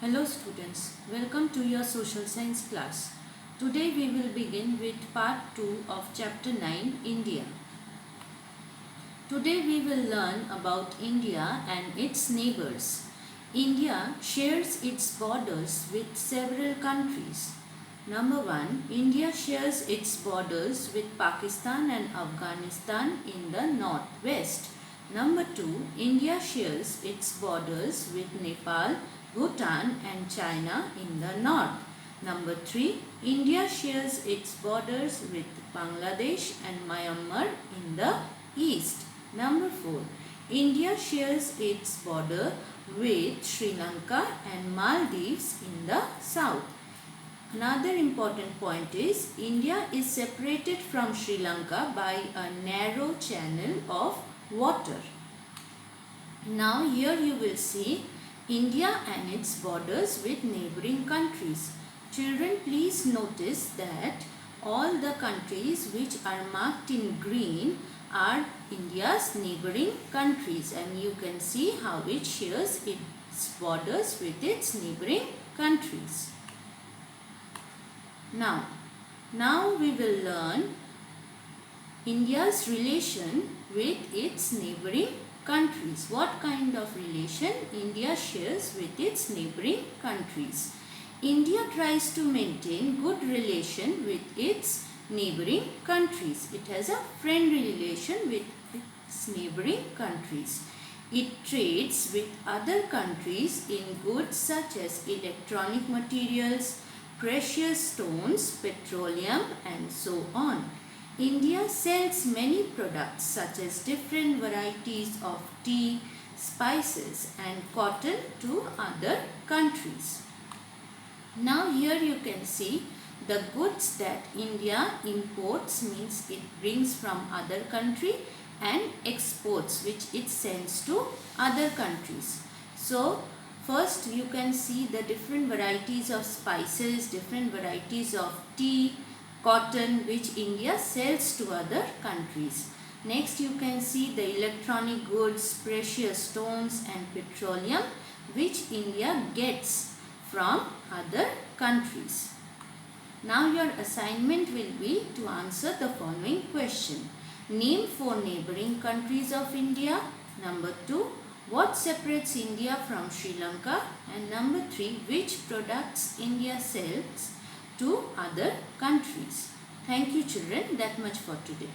Hello students, welcome to your social science class. Today we will begin with part 2 of chapter 9, India. Today we will learn about India and its neighbors. India shares its borders with several countries. Number 1, India shares its borders with Pakistan and Afghanistan in the northwest. Number 2, India shares its borders with Nepal, Bhutan and China in the north. Number 3, India shares its borders with Bangladesh and Myanmar in the east. Number 4, India shares its border with Sri Lanka and Maldives in the south. Another important point is India is separated from Sri Lanka by a narrow channel of water. Now here you will see India and its borders with neighboring countries. Children, please notice that all the countries which are marked in green are India's neighboring countries, and you can see how it shares its borders with its neighboring countries. Now we will learn India's relation with its neighboring countries. What kind of relation India shares with its neighboring countries? India tries to maintain good relation with its neighboring countries. It has a friendly relation with its neighboring countries. It trades with other countries in goods such as electronic materials, precious stones, petroleum and so on. India sells many products such as different varieties of tea, spices and cotton to other countries. Now here you can see the goods that India imports, means it brings from other country, and exports, which it sends to other countries. So first you can see the different varieties of spices, different varieties of tea, cotton, which India sells to other countries. Next you can see the electronic goods, precious stones and petroleum, which India gets from other countries. Now your assignment will be to answer the following question. Name 4 neighboring countries of India. Number 2, what separates India from Sri Lanka? And number 3, which products India sells to other countries. Thank you children, that much for today.